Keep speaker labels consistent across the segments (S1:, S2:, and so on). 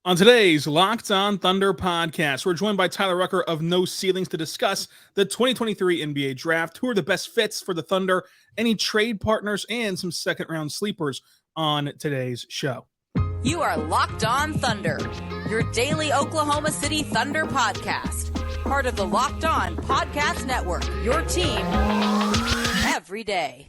S1: On today's Locked On Thunder podcast, we're joined by Tyler Rucker of No Ceilings to discuss the 2023 NBA Draft, who are the best fits for the Thunder, any trade partners, and some second-round sleepers on today's show.
S2: You are Locked On Thunder, your daily Oklahoma City Thunder podcast. Part of the Locked On Podcast Network, your team every day.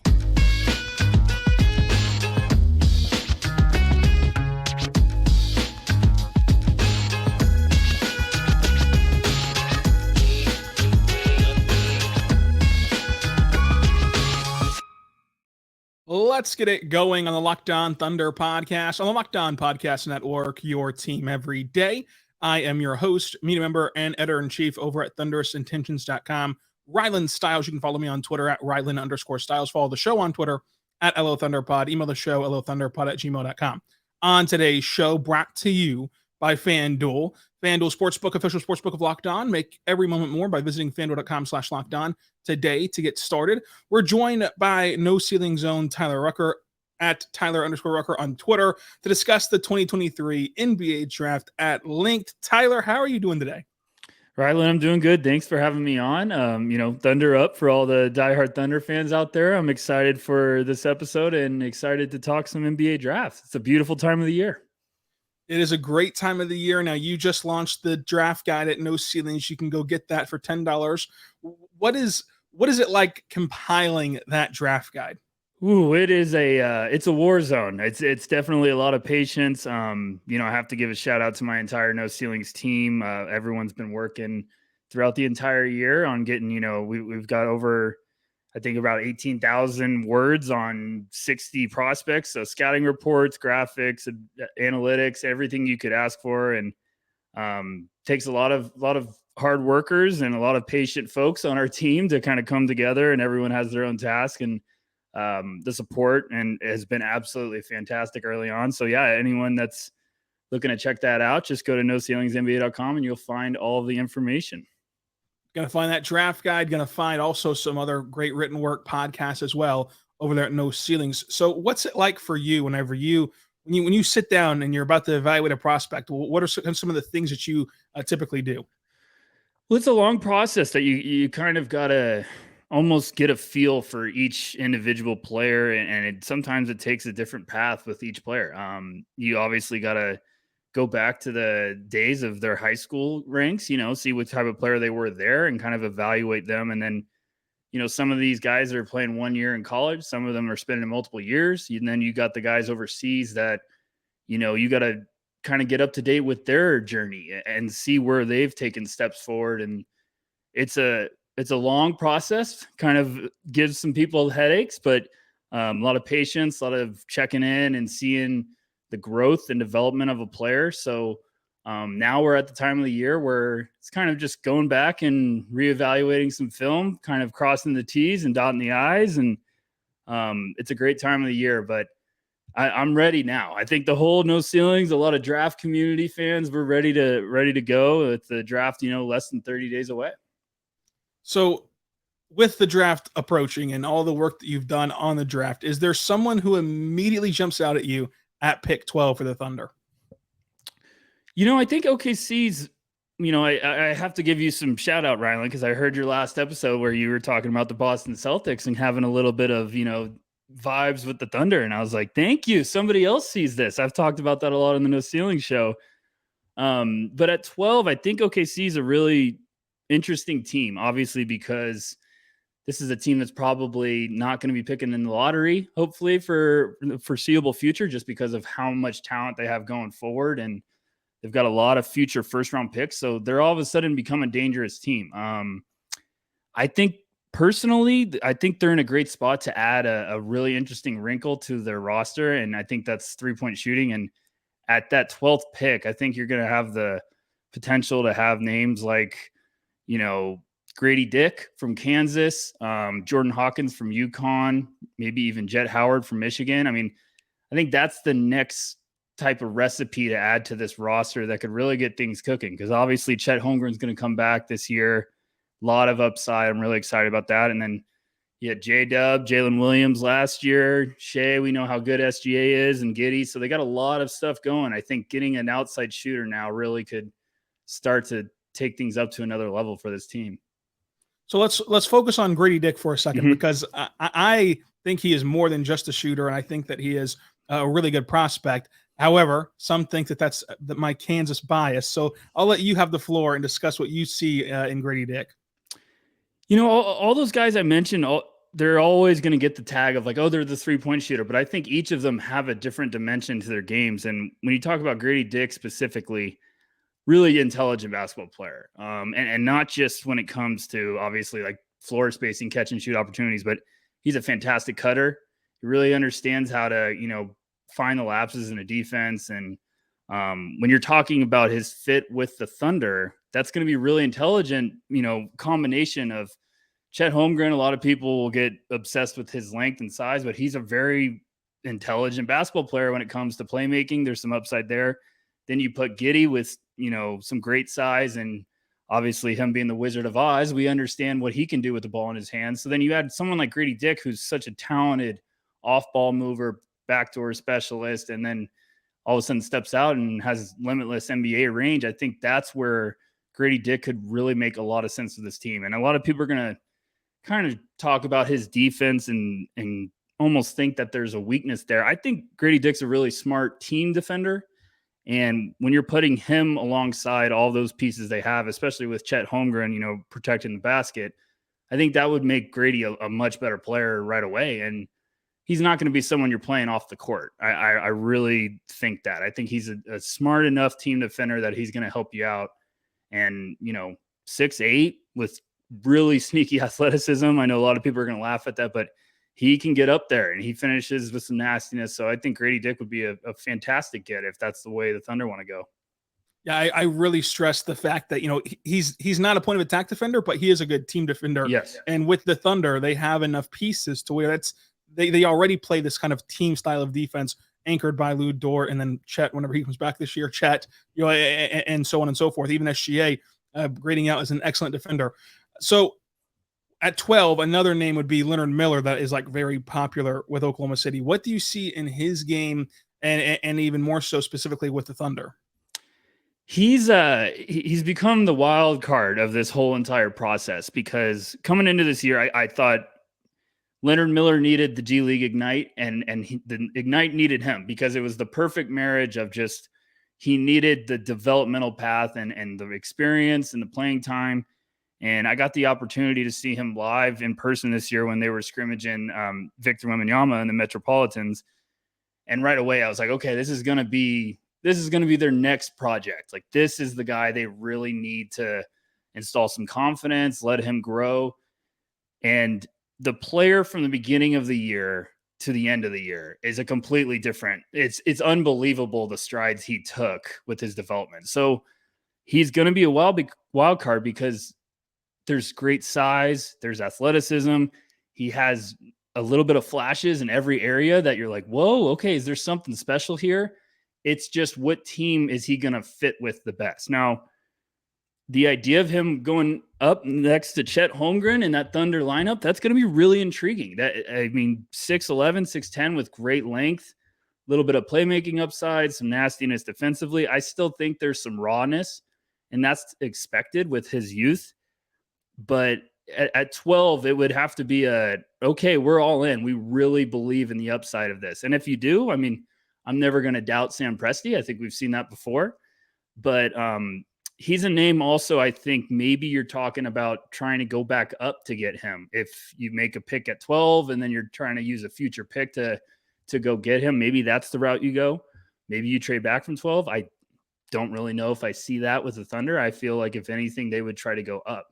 S1: Let's get it going on the Locked On Thunder podcast, on the Locked On Podcast Network, your team every day. I am your host, media member, and editor-in-chief over at thunderousintentions.com, Rylan Stiles. You can follow me on Twitter at Rylan_Stiles. Follow the show on Twitter at LOThunderPod. Email the show, LOThunderPod@gmail.com. On today's show, brought to you by FanDuel. FanDuel Sportsbook, official sportsbook of Locked On. Make every moment more by visiting FanDuel.com/LockedOn today to get started. We're joined by No Ceiling Zone Tyler Rucker at Tyler_Rucker on Twitter to discuss the 2023 NBA Draft at length. Tyler, how are you doing today?
S3: Rylan, I'm doing good. Thanks for having me on. Thunder up for all the diehard Thunder fans out there. I'm excited for this episode and excited to talk some NBA drafts. It's a beautiful time of the year.
S1: It is a great time of the year. Now, you just launched the draft guide at No Ceilings. You can go get that for $10. What is it like compiling that draft guide?
S3: Ooh, it's a war zone. It's definitely a lot of patience. I have to give a shout out to my entire No Ceilings team. Everyone's been working throughout the entire year on getting, we've got over, I think, about 18,000 words on 60 prospects. So scouting reports, graphics, analytics, everything you could ask for. And takes a lot of hard workers and a lot of patient folks on our team to kind of come together, and everyone has their own task, and the support and has been absolutely fantastic early on. So yeah, anyone that's looking to check that out, just go to NoCeilingsNBA.com and you'll find all of the information.
S1: Going to find that draft guide, going to find also some other great written work podcasts as well over there at No Ceilings. So what's it like for you when you sit down and you're about to evaluate a prospect? What are some of the things that you typically do?
S3: Well, it's a long process that you kind of got to almost get a feel for each individual player. And sometimes it takes a different path with each player. You obviously got to go back to the days of their high school ranks, see what type of player they were there and kind of evaluate them. And then, some of these guys are playing 1 year in college. Some of them are spending multiple years. And then you got the guys overseas that, you got to kind of get up to date with their journey and see where they've taken steps forward. And it's a long process, kind of gives some people headaches, but a lot of patience, a lot of checking in and seeing the growth and development of a player. So now we're at the time of the year where it's kind of just going back and reevaluating some film, kind of crossing the T's and dotting the I's. And it's a great time of the year, but I'm ready now. I think the whole No Ceilings, a lot of draft community fans, we're ready to go with the draft, less than 30 days away.
S1: So with the draft approaching and all the work that you've done on the draft, is there someone who immediately jumps out at you at pick 12 for the Thunder?
S3: I think OKC's, I have to give you some shout out, Rylan, because I heard your last episode where you were talking about the Boston Celtics and having a little bit of, vibes with the Thunder. And I was like, thank you. Somebody else sees this. I've talked about that a lot on the No Ceiling show. But at 12, I think OKC is a really interesting team, obviously, because this is a team that's probably not going to be picking in the lottery, hopefully, for the foreseeable future, just because of how much talent they have going forward. And they've got a lot of future first-round picks. So they're all of a sudden become a dangerous team. I think personally, I think they're in a great spot to add a really interesting wrinkle to their roster. And I think that's three-point shooting. And at that 12th pick, I think you're going to have the potential to have names like, Gradey Dick from Kansas, Jordan Hawkins from UConn, maybe even Jet Howard from Michigan. I mean, I think that's the next type of recipe to add to this roster that could really get things cooking. Because obviously Chet Holmgren is going to come back this year. A lot of upside. I'm really excited about that. And then, You had J-Dub, Jalen Williams last year. Shea, we know how good SGA is, and Giddey. So they got a lot of stuff going. I think getting an outside shooter now really could start to take things up to another level for this team.
S1: So let's focus on Gradey Dick for a second, because I think he is more than just a shooter, and I think that he is a really good prospect. However, some think that that's my Kansas bias. So I'll let you have the floor and discuss what you see in Gradey Dick.
S3: You know, all those guys I mentioned, they're always going to get the tag of like, oh, they're the 3-point shooter. But I think each of them have a different dimension to their games. And when you talk about Gradey Dick specifically, really intelligent basketball player. And not just when it comes to obviously like floor spacing, catch and shoot opportunities, but he's a fantastic cutter. He really understands how to, you know, find the lapses in a defense. And when you're talking about his fit with the Thunder, that's going to be really intelligent, you know, combination of Chet Holmgren. A lot of people will get obsessed with his length and size, but he's a very intelligent basketball player when it comes to playmaking. There's some upside there. Then you put Giddey with, you know, some great size, and obviously him being the Wizard of Oz, we understand what he can do with the ball in his hands. So then you add someone like Gradey Dick, who's such a talented off-ball mover, backdoor specialist, and then all of a sudden steps out and has limitless NBA range. I think that's where Gradey Dick could really make a lot of sense with this team. And a lot of people are going to kind of talk about his defense and almost think that there's a weakness there. I think Gradey Dick's a really smart team defender. And when you're putting him alongside all those pieces they have, especially with Chet Holmgren, you know, protecting the basket, I think that would make Gradey a much better player right away. And he's not going to be someone you're playing off the court. I really think that. I think he's a smart enough team defender that he's going to help you out. And, you know, 6'8" with really sneaky athleticism. I know a lot of people are going to laugh at that, but he can get up there and he finishes with some nastiness. So I think Gradey Dick would be a fantastic get if that's the way the Thunder want to go.
S1: Yeah, I really stress the fact that, you know, he's not a point of attack defender, but he is a good team defender.
S3: Yes.
S1: And with the Thunder, they have enough pieces to where they already play this kind of team style of defense anchored by Lou Dort, and then Chet whenever he comes back this year, Chet, you know, and so on and so forth. Even SGA grading out as an excellent defender. So at 12, another name would be Leonard Miller, that is like very popular with Oklahoma City. What do you see in his game, and even more so specifically with the Thunder?
S3: He's become the wild card of this whole entire process, because coming into this year, I thought Leonard Miller needed the G League Ignite, and the Ignite needed him, because it was the perfect marriage of just, he needed the developmental path and the experience and the playing time. And I got the opportunity to see him live in person this year when they were scrimmaging Victor Wembanyama and the Metropolitans. And right away I was like, okay, this is going to be their next project. Like, this is the guy they really need to install some confidence, let him grow. And the player from the beginning of the year to the end of the year is a completely different. It's unbelievable the strides he took with his development. So he's going to be a wild card, because there's great size, there's athleticism. He has a little bit of flashes in every area that you're like, whoa, okay, is there something special here? It's just, what team is he going to fit with the best? Now, the idea of him going up next to Chet Holmgren in that Thunder lineup, that's going to be really intriguing. 6'11", 6'10", with great length, a little bit of playmaking upside, some nastiness defensively. I still think there's some rawness, and that's expected with his youth. But at 12, it would have to be okay, we're all in. We really believe in the upside of this. And if you do, I mean, I'm never going to doubt Sam Presti. I think we've seen that before. But he's a name also, I think maybe you're talking about trying to go back up to get him. If you make a pick at 12 and then you're trying to use a future pick to go get him, maybe that's the route you go. Maybe you trade back from 12. I don't really know if I see that with the Thunder. I feel like if anything, they would try to go up.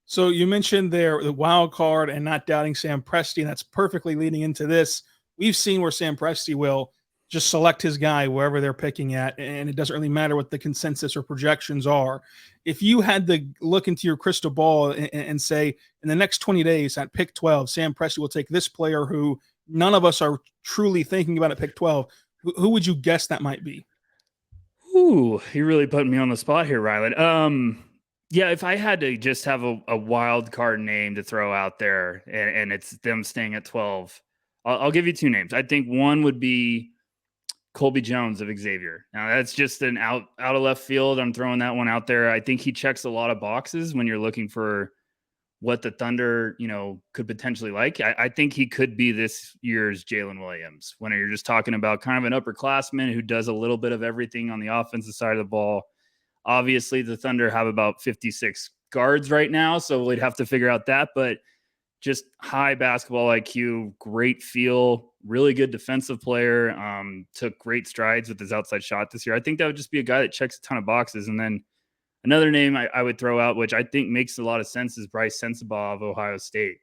S1: So you mentioned there the wild card and not doubting Sam Presti, and that's perfectly leading into this. We've seen where Sam Presti will just select his guy wherever they're picking at, and it doesn't really matter what the consensus or projections are. If you had to look into your crystal ball and say, in the next 20 days at pick 12, Sam Presti will take this player who none of us are truly thinking about at pick 12, who would you guess that might be?
S3: Ooh, you really put me on the spot here, Rylan. Yeah, if I had to just have a wild card name to throw out there, and it's them staying at 12, I'll give you two names. I think one would be Colby Jones of Xavier. Now that's just an out of left field. I'm throwing that one out there. I think he checks a lot of boxes when you're looking for what the Thunder, could potentially like. I think he could be this year's Jalen Williams when you're just talking about kind of an upperclassman who does a little bit of everything on the offensive side of the ball. Obviously, the Thunder have about 56 guards right now, so we'd have to figure out that. But just high basketball IQ, great feel, really good defensive player, took great strides with his outside shot this year. I think that would just be a guy that checks a ton of boxes. And then another name I would throw out, which I think makes a lot of sense, is Bryce Sensabaugh of Ohio State.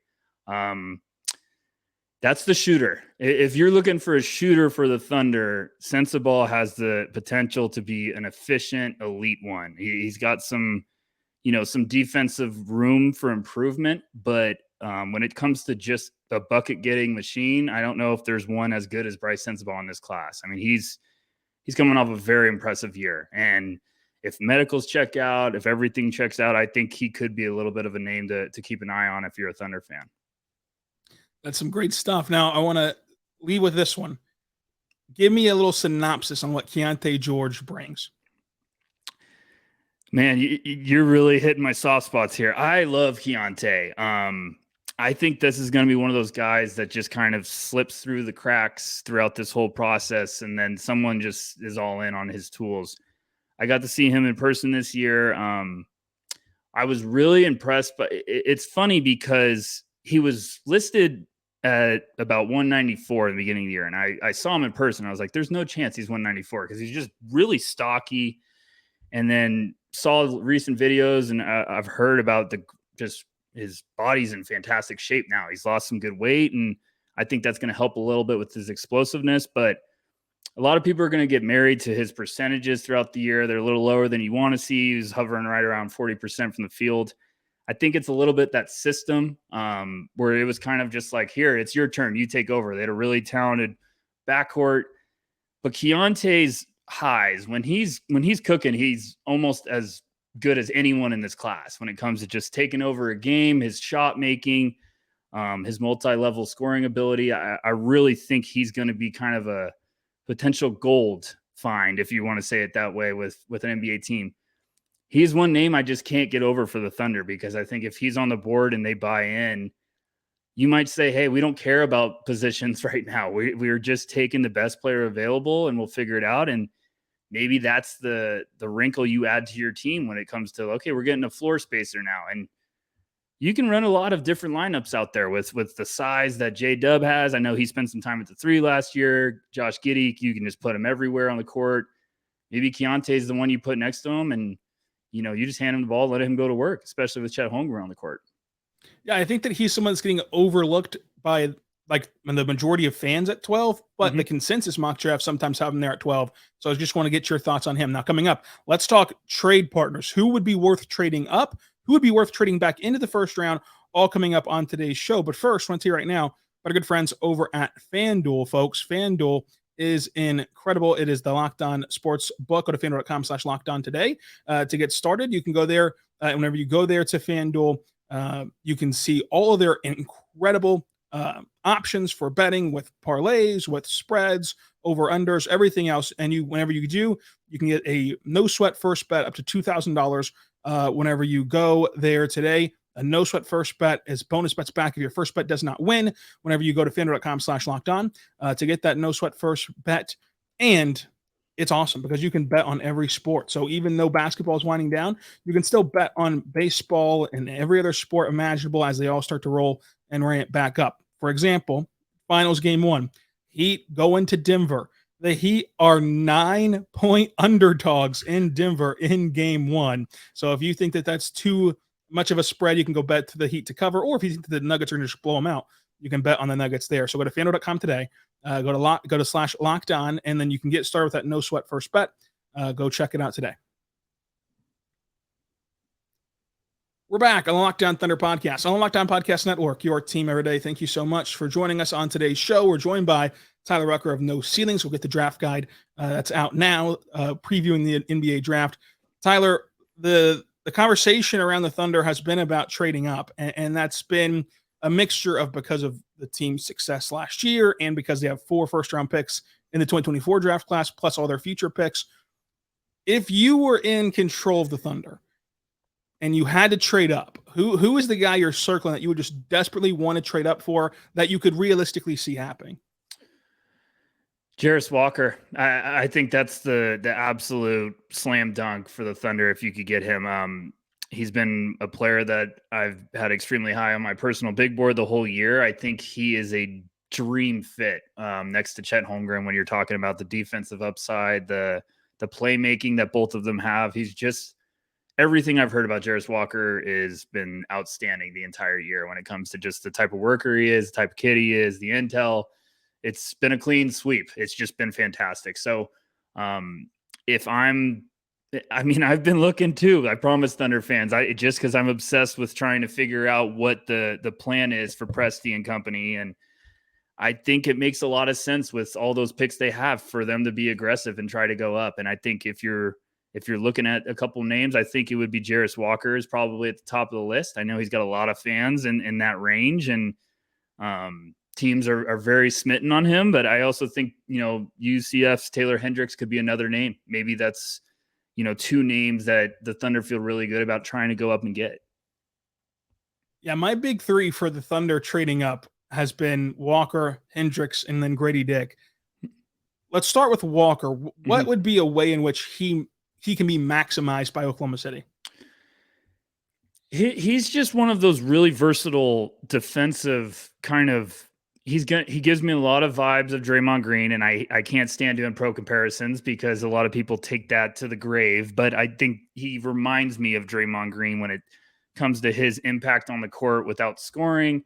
S3: That's the shooter. If you're looking for a shooter for the Thunder, Sensabaugh has the potential to be an efficient elite one. He's got some defensive room for improvement, but when it comes to just a bucket getting machine, I don't know if there's one as good as Bryce Sensabaugh in this class. I mean, he's coming off a very impressive year, and if medicals check out, if everything checks out, I think he could be a little bit of a name to keep an eye on if you're a Thunder fan.
S1: That's some great stuff. Now, I want to leave with this one. Give me a little synopsis on what Keyonte George brings.
S3: Man, you're really hitting my soft spots here. I love Keyonte. I think this is going to be one of those guys that just kind of slips through the cracks throughout this whole process, and then someone just is all in on his tools. I got to see him in person this year. I was really impressed, but it's funny because he was listed at about 194 at the beginning of the year, and I saw him in person. I was like, there's no chance he's 194 because he's just really stocky. And then saw recent videos, and I've heard about just his body's in fantastic shape now. He's lost some good weight, and I think that's going to help a little bit with his explosiveness. But a lot of people are going to get married to his percentages throughout the year. They're a little lower than you want to see. He's hovering right around 40% from the field. I think it's a little bit that system where it was kind of just like, here, it's your turn. You take over. They had a really talented backcourt. But Keontae's highs, when he's cooking, he's almost as good as anyone in this class when it comes to just taking over a game, his shot making, his multi-level scoring ability. I really think he's going to be kind of a potential gold find, if you want to say it that way, with an NBA team. He's one name I just can't get over for the Thunder, because I think if he's on the board and they buy in, you might say, hey, we don't care about positions right now. We're just taking the best player available and we'll figure it out. And maybe that's the wrinkle you add to your team when it comes to, okay, we're getting a floor spacer now. And you can run a lot of different lineups out there with the size that J-Dub has. I know he spent some time at the 3 last year. Josh Giddey, you can just put him everywhere on the court. Maybe Keyonte is the one you put next to him, and you just hand him the ball, let him go to work, especially with Chet Holmgren on the court.
S1: Yeah, I think that he's someone that's getting overlooked by the majority of fans at 12, but the consensus mock draft sometimes have him there at 12. So I just want to get your thoughts on him. Now, coming up, let's talk trade partners. Who would be worth trading up? Who would be worth trading back into the first round? All coming up on today's show. But first, I want to tell you right now about our good friends over at FanDuel, folks. FanDuel is incredible. It is the Locked On Sports book. Go to FanDuel.com/LockedOn today to get started. You can go there. Whenever you go there to FanDuel, you can see all of their incredible options for betting, with parlays, with spreads, over-unders, everything else. And whenever you do, you can get a no-sweat first bet up to $2,000 whenever you go there today. A no-sweat first bet is bonus bets back if your first bet does not win whenever you go to FanDuel.com/LockedOn to get that no-sweat first bet. And it's awesome because you can bet on every sport. So even though basketball is winding down, you can still bet on baseball and every other sport imaginable as they all start to roll and ramp back up. For example, finals game 1, Heat go into Denver. The Heat are 9-point underdogs in Denver in game 1. So if you think that that's too much of a spread, you can go bet to the Heat to cover. Or if you think that the Nuggets are going to just blow them out, you can bet on the Nuggets there. So go to FanDuel.com today. Go to /LockedOn, and then you can get started with that no sweat first bet. Go check it out today. We're back on the Locked On Thunder podcast, on the Locked On Podcast Network, your team every day. Thank you so much for joining us on today's show. We're joined by Tyler Rucker of No Ceilings. We'll get the draft guide that's out now, previewing the NBA draft. Tyler, the the conversation around the Thunder has been about trading up, and that's been a mixture of because of the team's success last year and because they have 4 first-round picks in the 2024 draft class, plus all their future picks. If you were in control of the Thunder and you had to trade up, who is the guy you're circling that you would just desperately want to trade up for that you could realistically see happening?
S3: Jarace Walker. I think that's the absolute slam dunk for the Thunder if you could get him. He's been a player that I've had extremely high on my personal big board the whole year. I think he is a dream fit next to Chet Holmgren when you're talking about the defensive upside, the playmaking that both of them have. He's just everything I've heard about Jarace Walker has been outstanding the entire year when it comes to just the type of worker he is, the type of kid he is, the intel. It's been a clean sweep. It's just been fantastic. So I've been looking too. I promise Thunder fans, just because I'm obsessed with trying to figure out what the plan is for Presti and company. And I think it makes a lot of sense with all those picks they have for them to be aggressive and try to go up. And I think if you're looking at a couple names, I think it would be Jarace Walker is probably at the top of the list. I know he's got a lot of fans in that range, and teams are very smitten on him. But I also think, UCF's Taylor Hendricks could be another name. Maybe that's, 2 names that the Thunder feel really good about trying to go up and get.
S1: Yeah, my big 3 for the Thunder trading up has been Walker, Hendricks, and then Gradey Dick. Let's start with Walker. What would be a way in which he can be maximized by Oklahoma City?
S3: He's just one of those really versatile defensive kind of. He gives me a lot of vibes of Draymond Green, and I can't stand doing pro comparisons because a lot of people take that to the grave. But I think he reminds me of Draymond Green when it comes to his impact on the court without scoring.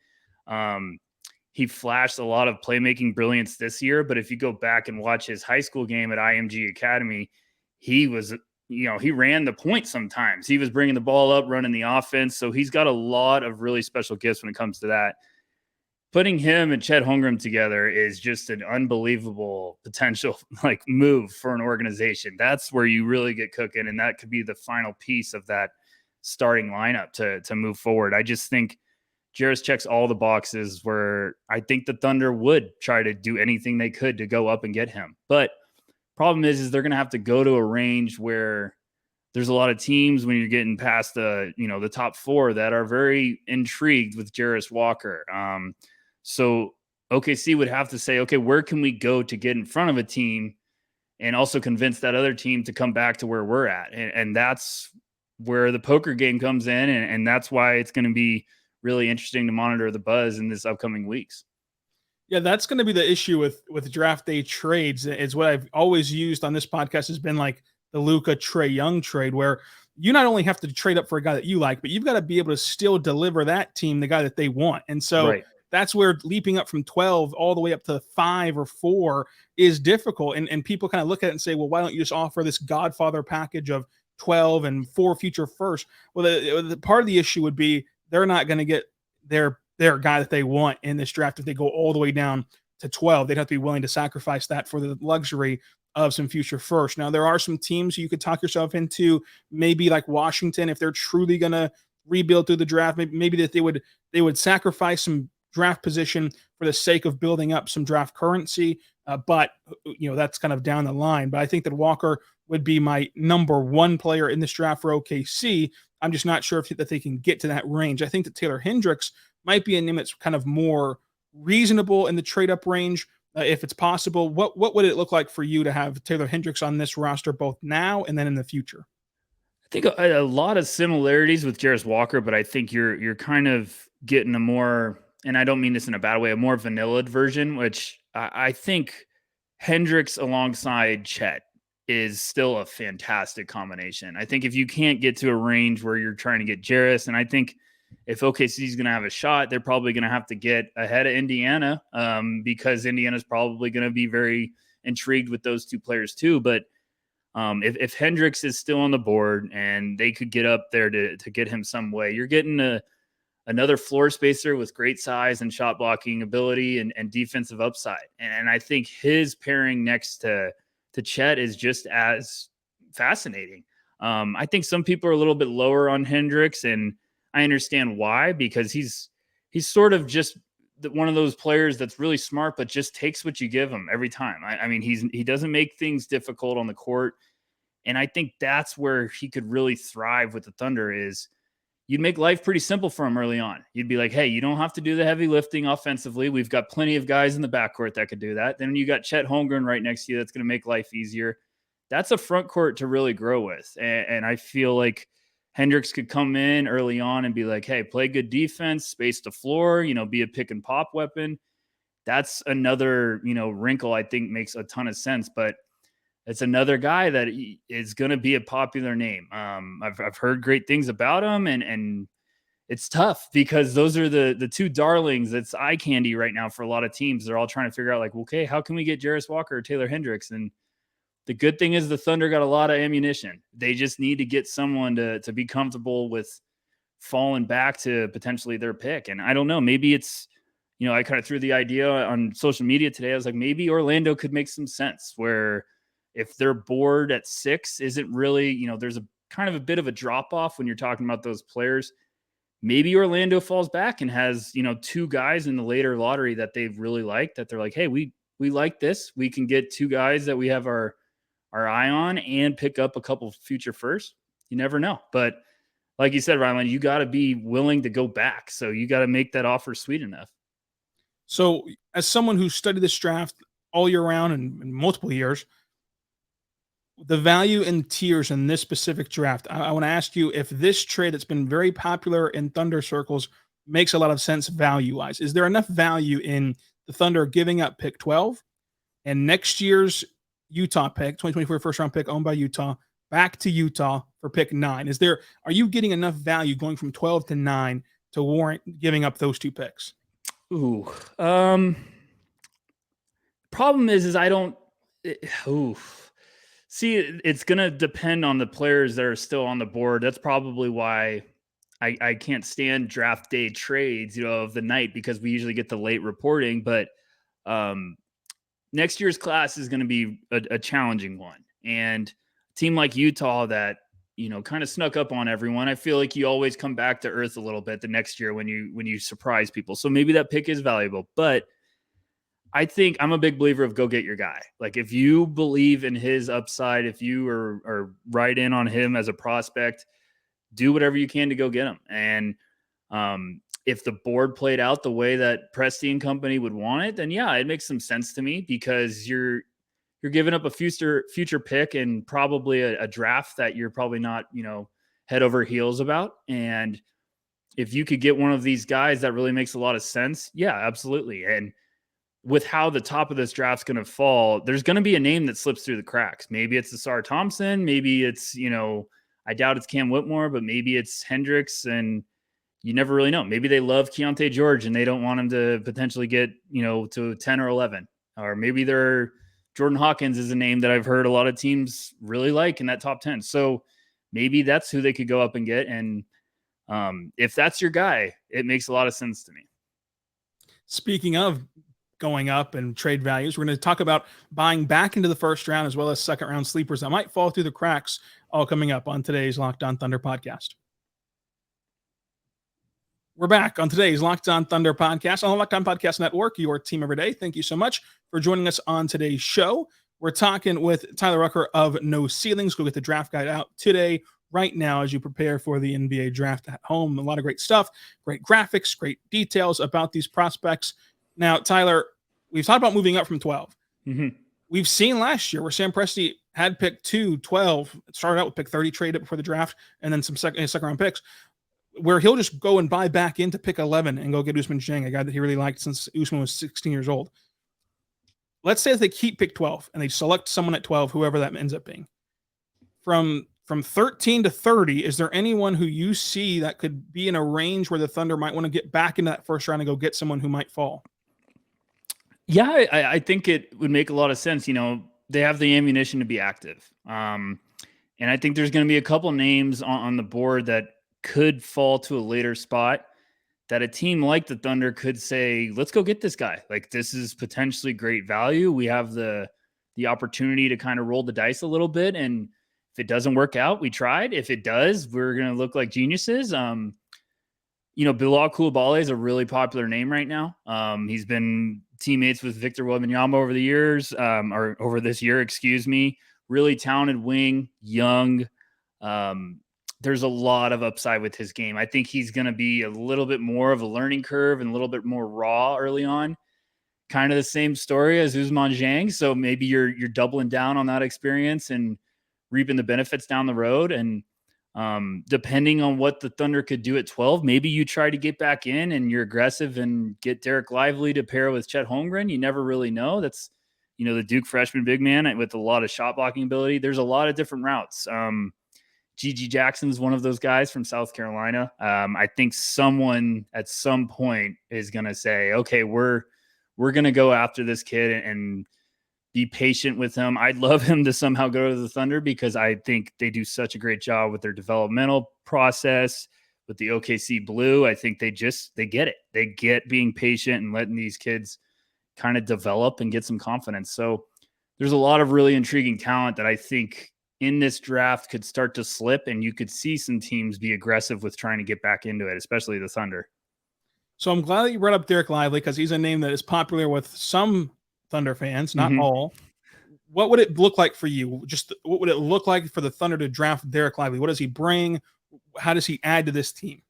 S3: He flashed a lot of playmaking brilliance this year, but if you go back and watch his high school game at IMG Academy, he was, he ran the point sometimes. He was bringing the ball up, running the offense. So he's got a lot of really special gifts when it comes to that. Putting him and Chet Holmgren together is just an unbelievable potential move for an organization. That's where you really get cooking, and that could be the final piece of that starting lineup to move forward. I just think Jarace checks all the boxes where I think the Thunder would try to do anything they could to go up and get him. But problem is they're going to have to go to a range where there's a lot of teams when you're getting past the top 4 that are very intrigued with Jarace Walker. So OKC would have to say, okay, where can we go to get in front of a team and also convince that other team to come back to where we're at? And that's where the poker game comes in. And that's why it's going to be really interesting to monitor the buzz in this upcoming weeks.
S1: Yeah, that's going to be the issue with draft day trades. Is what I've always used on this podcast has been like the Luka Trae Young trade, where you not only have to trade up for a guy that you like, but you've got to be able to still deliver that team the guy that they want. And so that's where leaping up from 12 all the way up to 5 or 4 is difficult. And people kind of look at it and say, well, why don't you just offer this Godfather package of 12 and 4 future first? Well, the part of the issue would be they're not going to get their guy that they want in this draft if they go all the way down to 12. They'd have to be willing to sacrifice that for the luxury of some future first. Now, there are some teams you could talk yourself into, maybe like Washington, if they're truly going to rebuild through the draft, maybe that they would sacrifice some draft position for the sake of building up some draft currency. But that's kind of down the line. But I think that Walker would be my number 1 player in this draft for OKC. I'm just not sure that they can get to that range. I think that Taylor Hendricks might be a name that's kind of more reasonable in the trade-up range, if it's possible. What would it look like for you to have Taylor Hendricks on this roster both now and then in the future?
S3: I think a lot of similarities with Jarace Walker, but I think you're kind of getting a more, and I don't mean this in a bad way, a more vanilla version, which I think Hendricks alongside Chet is still a fantastic combination. I think if you can't get to a range where you're trying to get Jarace, and I think if OKC is going to have a shot, they're probably going to have to get ahead of Indiana because Indiana's probably going to be very intrigued with those 2 players too. But if Hendricks is still on the board and they could get up there to get him some way, you're getting another floor spacer with great size and shot blocking ability and defensive upside. And I think his pairing next to Chet is just as fascinating. I think some people are a little bit lower on Hendricks, and I understand why, because he's sort of just one of those players that's really smart, but just takes what you give him every time. I mean, he doesn't make things difficult on the court. And I think that's where he could really thrive with the Thunder is you'd make life pretty simple for him early on. You'd be like, hey, you don't have to do the heavy lifting offensively. We've got plenty of guys in the backcourt that could do that. Then you got Chet Holmgren right next to you. That's going to make life easier. That's a front court to really grow with. And I feel like Hendricks could come in early on and be like, hey, play good defense, space the floor, be a pick and pop weapon. That's another, wrinkle I think makes a ton of sense. But it's another guy that is going to be a popular name. I've heard great things about him, and it's tough because those are the two darlings. It's eye candy right now for a lot of teams. They're all trying to figure out, like, okay, how can we get Jarace Walker or Taylor Hendricks? And the good thing is the Thunder got a lot of ammunition. They just need to get someone to be comfortable with falling back to potentially their pick. And I don't know, maybe it's, I kind of threw the idea on social media today. I was like, maybe Orlando could make some sense where if their board at 6 isn't really, there's a kind of a bit of a drop off when you're talking about those players. Maybe Orlando falls back and has, 2 guys in the later lottery that they've really liked, that they're like, hey, we like this. We can get 2 guys that we have our eye on and pick up a couple future firsts. You never know. But like you said, Rylan, you got to be willing to go back. So you got to make that offer sweet enough.
S1: So as someone who studied this draft all year round and multiple years, the value in tiers in this specific draft, I want to ask you if this trade that's been very popular in Thunder circles makes a lot of sense value-wise. Is there enough value in the Thunder giving up pick 12 and next year's Utah pick, 2024 first-round pick owned by Utah, back to Utah for pick 9? Are you getting enough value going from 12 to 9 to warrant giving up those 2 picks?
S3: Ooh. Problem is I don't. See, it's going to depend on the players that are still on the board. That's probably why I can't stand draft day trades, of the night, because we usually get the late reporting. But next year's class is going to be a challenging one. And a team like Utah that, kind of snuck up on everyone, I feel like you always come back to earth a little bit the next year when you surprise people. So maybe that pick is valuable. But I think I'm a big believer of go get your guy. Like if you believe in his upside, if you are right in on him as a prospect, do whatever you can to go get him. And if the board played out the way that Presti and company would want it, then yeah, it makes some sense to me because you're giving up a future pick and probably a draft that you're probably not, head over heels about. And if you could get one of these guys that really makes a lot of sense, yeah, absolutely. And with how the top of this draft's going to fall, there's going to be a name that slips through the cracks. Maybe it's Asar Thompson. Maybe it's, I doubt it's Cam Whitmore, but maybe it's Hendricks, and you never really know. Maybe they love Keyonte George and they don't want him to potentially get, to 10 or 11. Or maybe Jordan Hawkins is a name that I've heard a lot of teams really like in that top 10. So maybe that's who they could go up and get. And if that's your guy, it makes a lot of sense to me.
S1: Speaking of going up and trade values, we're going to talk about buying back into the first round as well as second round sleepers that might fall through the cracks, all coming up on today's Locked On Thunder podcast. We're back on today's Locked On Thunder podcast on the Locked On Podcast Network, your team every day. Thank you so much for joining us on today's show. We're talking with Tyler Rucker of No Ceilings. Go get the draft guide out today, right now, as you prepare for the NBA draft at home. A lot of great stuff, great graphics, great details about these prospects. Now, Tyler, we've talked about moving up from 12.
S3: Mm-hmm.
S1: We've seen last year where Sam Presti had pick 2, 12, started out with pick 30, traded before the draft, and then some second round picks, where he'll just go and buy back into pick 11 and go get Ousmane Dieng, a guy that he really liked since Ousmane was 16 years old. Let's say that they keep pick 12 and they select someone at 12, whoever that ends up being. From 13 to 30, is there anyone who you see that could be in a range where the Thunder might want to get back into that first round and go get someone who might fall?
S3: Yeah, I think it would make a lot of sense. They have the ammunition to be active. And I think there's going to be a couple names on the board that could fall to a later spot that a team like the Thunder could say, let's go get this guy. Like, this is potentially great value. We have the opportunity to kind of roll the dice a little bit. And if If it doesn't work out, we tried. If it does, we're going to look like geniuses. Bilal Coulibaly is a really popular name right now. He's been teammates with Victor Wembanyama over the years, or over this year, excuse me. Really talented wing, young. There's a lot of upside with his game. I think he's going to be a little bit more of a learning curve and a little bit more raw early on. Kind of the same story as Ousmane Dieng. So maybe you're doubling down on that experience and reaping the benefits down the road. And depending on what the Thunder could do at 12, maybe you try to get back in and you're aggressive and get Dereck Lively to pair with Chet Holmgren. You never really know. That's, the Duke freshman big man with a lot of shot blocking ability. There's a lot of different routes. G.G. Jackson's one of those guys from South Carolina. I think someone at some point is going to say, okay, we're going to go after this kid and be patient with him. I'd love him to somehow go to the Thunder because I think they do such a great job with their developmental process with the OKC Blue. I think they get it. They get being patient and letting these kids kind of develop and get some confidence. So there's a lot of really intriguing talent that I think in this draft could start to slip, and you could see some teams be aggressive with trying to get back into it, especially the Thunder.
S1: So I'm glad that you brought up Dereck Lively because he's a name that is popular with some Thunder fans, not all. What would it look like for you? Just what would it look like for the Thunder to draft Dereck Lively? What does he bring? How does he add to this team?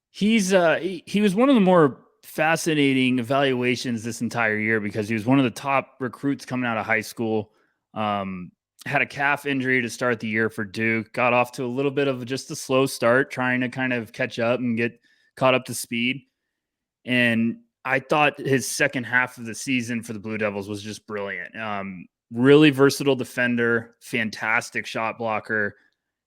S3: He was one of the more fascinating evaluations this entire year because he was one of the top recruits coming out of high school. Had a calf injury to start the year for Duke, got off to a little bit of just a slow start, trying to kind of catch up and get caught up to speed. And I thought his second half of the season for the Blue Devils was just brilliant. Really versatile defender, fantastic shot blocker.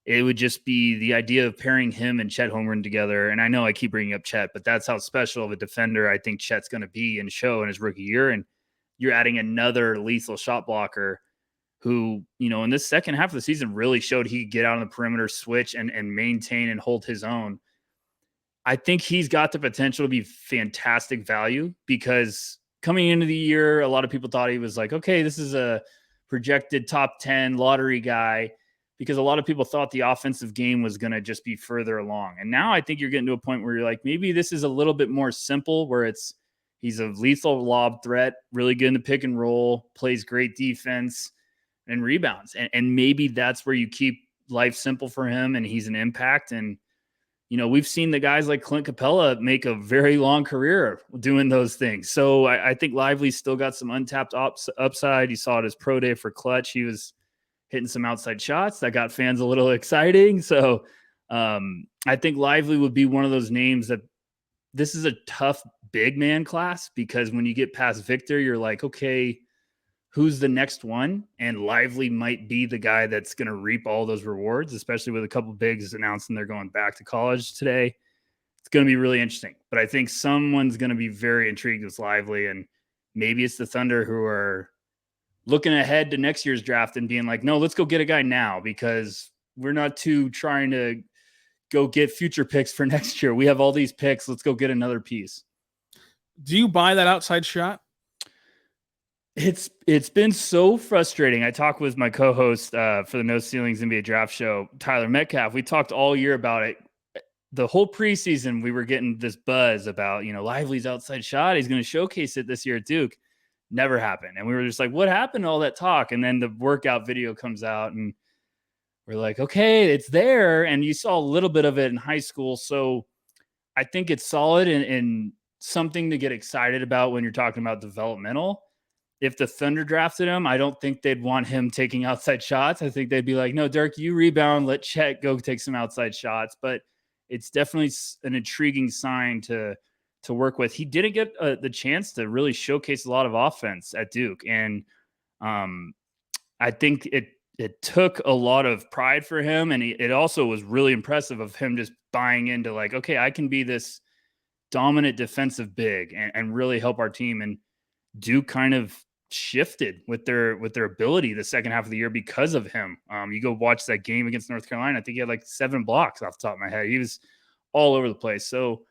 S3: It would just be the idea of pairing him and Chet Holmgren together. And I know I keep bringing up Chet, but that's how special of a defender I think Chet's going to be and show in his rookie year. And you're adding another lethal shot blocker who, in this second half of the season really showed he could get out on the perimeter, switch, and maintain and hold his own. I think he's got the potential to be fantastic value because coming into the year, a lot of people thought he was like, okay, this is a projected top 10 lottery guy because a lot of people thought the offensive game was going to just be further along. And now I think you're getting to a point where you're like, maybe this is a little bit more simple where he's a lethal lob threat, really good in the pick and roll, plays great defense and rebounds. And maybe that's where you keep life simple for him and he's an impact. And, we've seen the guys like Clint Capella make a very long career doing those things. So I think Lively's still got some untapped upside. You saw it his pro day for Clutch. He was hitting some outside shots that got fans a little exciting. So I think Lively would be one of those names that this is a tough big man class because when you get past Victor, you're like, okay, who's the next one? And Lively might be the guy that's going to reap all those rewards, especially with a couple bigs announcing they're going back to college today. It's going to be really interesting. But I think someone's going to be very intrigued with Lively, and maybe it's the Thunder who are looking ahead to next year's draft and being like, no, let's go get a guy now because we're not too trying to go get future picks for next year. We have all these picks. Let's go get another piece.
S1: Do you buy that outside shot?
S3: It's been so frustrating. I talked with my co-host for the No Ceilings NBA draft show, Tyler Metcalf. We talked all year about it. The whole preseason, we were getting this buzz about, Lively's outside shot. He's going to showcase it this year at Duke. Never happened. And we were just like, what happened to all that talk? And then the workout video comes out and we're like, okay, it's there. And you saw a little bit of it in high school. So I think it's solid and something to get excited about when you're talking about developmental. If the Thunder drafted him, I don't think they'd want him taking outside shots. I think they'd be like, no, Dereck, you rebound, let Chet go take some outside shots. But it's definitely an intriguing sign to work with. He didn't get the chance to really showcase a lot of offense at Duke. And I think it took a lot of pride for him. And it also was really impressive of him just buying into like, okay, I can be this dominant defensive big and really help our team. And Duke kind of shifted with their ability the second half of the year because of him. You go watch that game against North Carolina. I think he had like 7 blocks off the top of my head. He was all over the place. So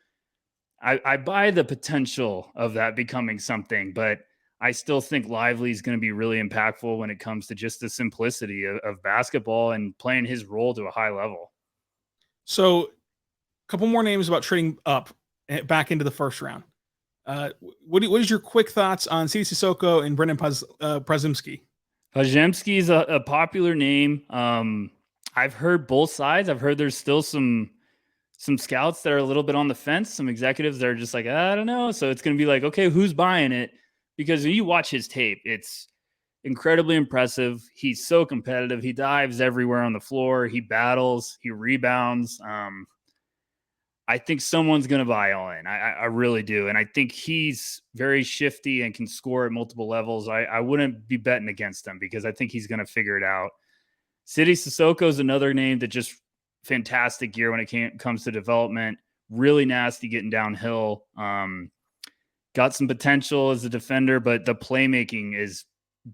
S3: I buy the potential of that becoming something, but I still think Lively is going to be really impactful when it comes to just the simplicity of basketball and playing his role to a high level.
S1: So, a couple more names about trading up back into the first round. What is your quick thoughts on Sidy Sissoko and Brendan Przemski?
S3: Przemski is a popular name. I've heard both sides. I've heard there's still some scouts that are a little bit on the fence, some executives that are just like, I don't know. So it's going to be like, okay, who's buying it? Because when you watch his tape, it's incredibly impressive. He's so competitive. He dives everywhere on the floor. He battles. He rebounds. I think someone's going to buy all in. I really do. And I think he's very shifty and can score at multiple levels. I wouldn't be betting against him because I think he's going to figure it out. Sidy Sissoko is another name that just fantastic year when it comes to development. Really nasty getting downhill. Got some potential as a defender, but the playmaking is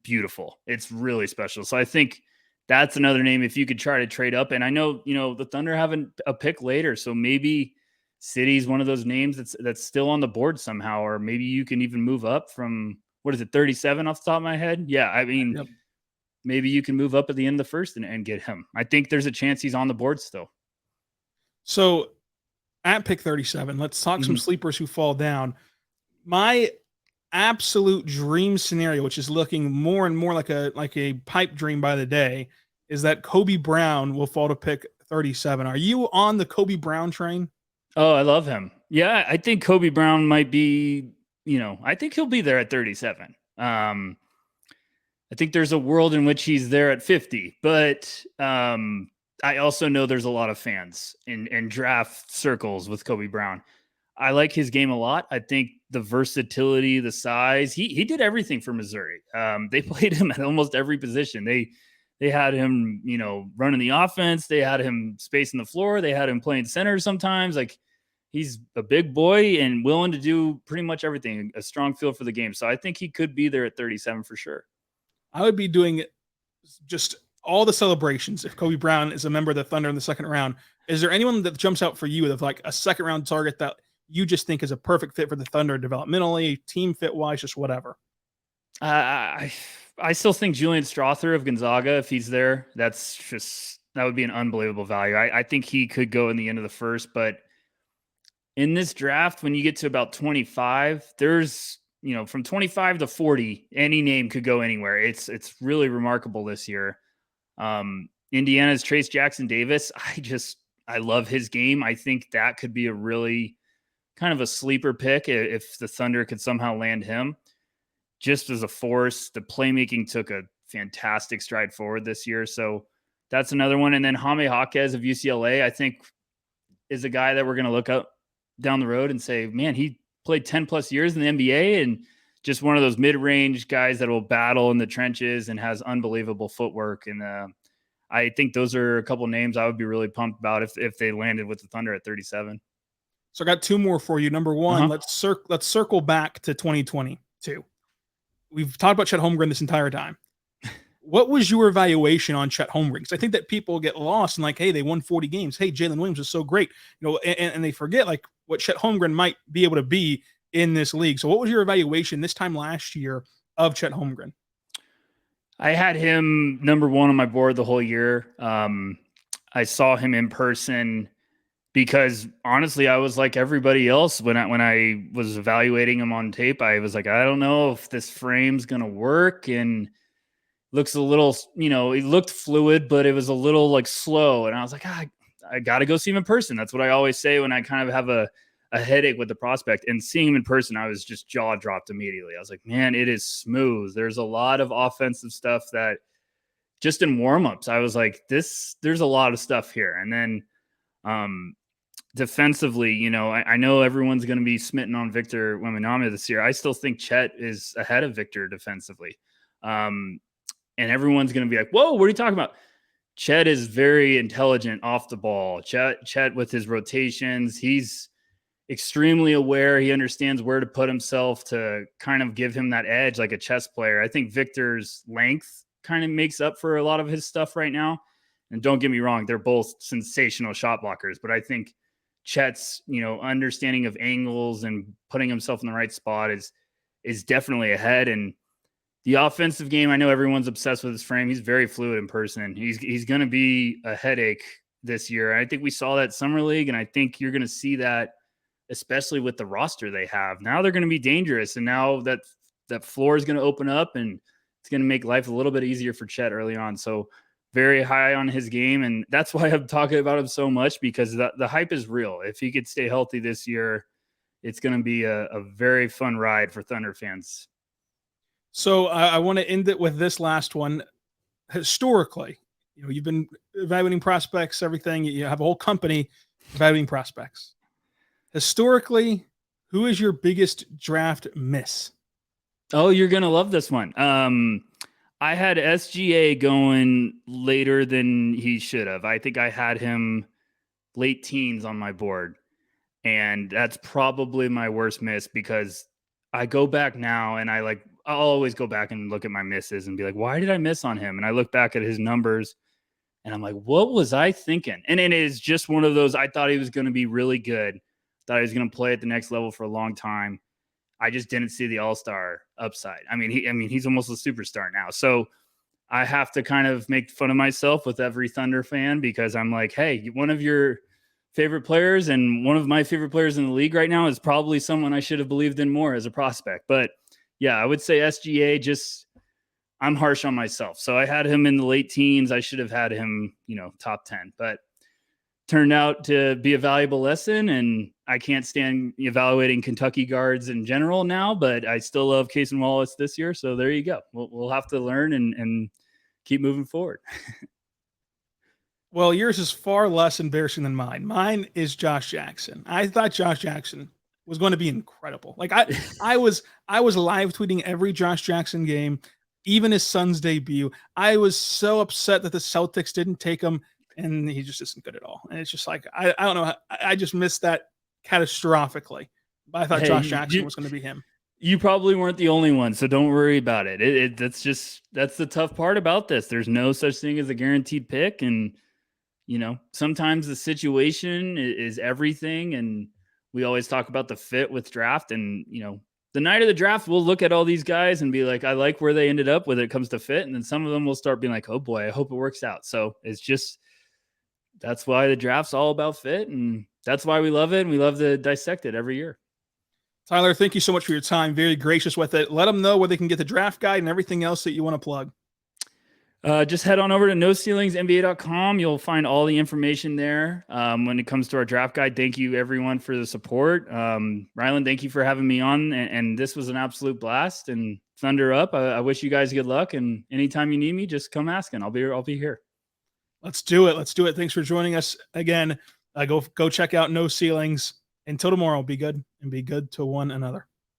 S3: beautiful. It's really special. So I think that's another name if you could try to trade up. And I know, the Thunder have a pick later, so maybe Sidy's one of those names that's still on the board somehow, or maybe you can even move up from, 37 off the top of my head? Yeah, I mean, yep. Maybe you can move up at the end of the first and get him. I think there's a chance he's on the board still.
S1: So at pick 37, let's talk some sleepers who fall down. My absolute dream scenario, which is looking more and more like a pipe dream by the day, is that Kobe Brown will fall to pick 37. Are you on the Kobe Brown train?
S3: Oh, I love him. Yeah, I think Kobe Brown might be, I think he'll be there at 37. I think there's a world in which he's there at 50, but I also know there's a lot of fans in draft circles with Kobe Brown. I like his game a lot. I think the versatility, the size, he did everything for Missouri. They played him at almost every position. They had him, running the offense. They had him spacing the floor. They had him playing center sometimes. Like, he's a big boy and willing to do pretty much everything, a strong feel for the game. So I think he could be there at 37 for sure.
S1: I would be doing just all the celebrations if Kobe Brown is a member of the Thunder in the second round. Is there anyone that jumps out for you with like a second round target that you just think is a perfect fit for the Thunder developmentally, team fit wise, just whatever?
S3: I still think Julian Strother of Gonzaga, if he's there, that would be an unbelievable value. I think he could go in the end of the first, but in this draft, when you get to about 25, there's, from 25 to 40, any name could go anywhere. It's really remarkable this year. Indiana's Trace Jackson Davis. I love his game. I think that could be a really kind of a sleeper pick if the Thunder could somehow land him. Just as a force, the playmaking took a fantastic stride forward this year. So that's another one. And then Jaime Jaquez of UCLA, I think, is a guy that we're going to look up down the road and say, man, he played 10 plus years in the NBA and just one of those mid-range guys that will battle in the trenches and has unbelievable footwork. And I think those are a couple of names I would be really pumped about if they landed with the Thunder at 37.
S1: So I got two more for you. Number one, let's circle back to 2022. We've talked about Chet Holmgren this entire time. What was your evaluation on Chet Holmgren? Because I think that people get lost and like, hey, they won 40 games. Hey, Jalen Williams is so great. And they forget like what Chet Holmgren might be able to be in this league. So what was your evaluation this time last year of Chet Holmgren?
S3: I had him number one on my board the whole year. I saw him in person because honestly, I was like everybody else when I was evaluating him on tape. I was like, I don't know if this frame's going to work, and looks a little, it looked fluid, but it was a little like slow. And I was like, I got to go see him in person. That's what I always say when I kind of have a headache with the prospect. And seeing him in person, I was just jaw dropped immediately. I was like, man, it is smooth. There's a lot of offensive stuff that just in warmups, I was like, there's a lot of stuff here. And then defensively, I know everyone's going to be smitten on Victor Wembanyama this year. I still think Chet is ahead of Victor defensively. And everyone's going to be like, whoa, what are you talking about? Chet is very intelligent off the ball. Chet with his rotations, he's extremely aware. He understands where to put himself to kind of give him that edge like a chess player. I think Victor's length kind of makes up for a lot of his stuff right now. And don't get me wrong, they're both sensational shot blockers, but I think Chet's, understanding of angles and putting himself in the right spot is definitely ahead. And The offensive game, I know everyone's obsessed with his frame. He's very fluid in person. He's going to be a headache this year. I think we saw that summer league, and I think you're going to see that, especially with the roster they have. Now they're going to be dangerous, and now that floor is going to open up, and it's going to make life a little bit easier for Chet early on. So very high on his game, and that's why I'm talking about him so much, because the hype is real. If he could stay healthy this year, it's going to be a very fun ride for Thunder fans.
S1: So I want to end it with this last one. Historically, you've been evaluating prospects, everything. You have a whole company evaluating prospects. Historically, who is your biggest draft miss?
S3: Oh, you're going to love this one. I had SGA going later than he should have. I think I had him late teens on my board. And that's probably my worst miss, because I go back now and I'll always go back and look at my misses and be like, why did I miss on him? And I look back at his numbers and I'm like, what was I thinking? And it is just one of those, I thought he was going to be really good. Thought he was going to play at the next level for a long time. I just didn't see the all-star upside. I mean, he's almost a superstar now. So I have to kind of make fun of myself with every Thunder fan, because I'm like, hey, one of your favorite players and one of my favorite players in the league right now is probably someone I should have believed in more as a prospect. But yeah, I would say SGA, I'm harsh on myself. So I had him in the late teens. I should have had him, top 10, but turned out to be a valuable lesson. And I can't stand evaluating Kentucky guards in general now, but I still love Cason Wallace this year. So there you go. We'll have to learn and keep moving forward.
S1: Well, yours is far less embarrassing than mine. Mine is Josh Jackson. I thought Josh Jackson was going to be incredible. Like I was live tweeting every Josh Jackson game, even his son's debut. I was so upset that the Celtics didn't take him, and he just isn't good at all. And it's just like, I don't know. I just missed that catastrophically. But I thought Josh Jackson was going to be him.
S3: You probably weren't the only one, so don't worry about it. That's the tough part about this. There's no such thing as a guaranteed pick, and sometimes the situation is everything. And we always talk about the fit with draft, and the night of the draft, we'll look at all these guys and be like, I like where they ended up when it comes to fit. And then some of them will start being like, oh boy, I hope it works out. So that's why the draft's all about fit, and that's why we love it. And we love to dissect it every year.
S1: Tyler, thank you so much for your time. Very gracious with it. Let them know where they can get the draft guide and everything else that you want to plug.
S3: Just head on over to NoCeilingsNBA.com. You'll find all the information there. When it comes to our draft guide, thank you everyone for the support. Rylan, thank you for having me on. And this was an absolute blast. And Thunder up. I wish you guys good luck. And anytime you need me, just come asking. I'll be here.
S1: Let's do it. Thanks for joining us again. Go check out No Ceilings. Until tomorrow, be good and be good to one another.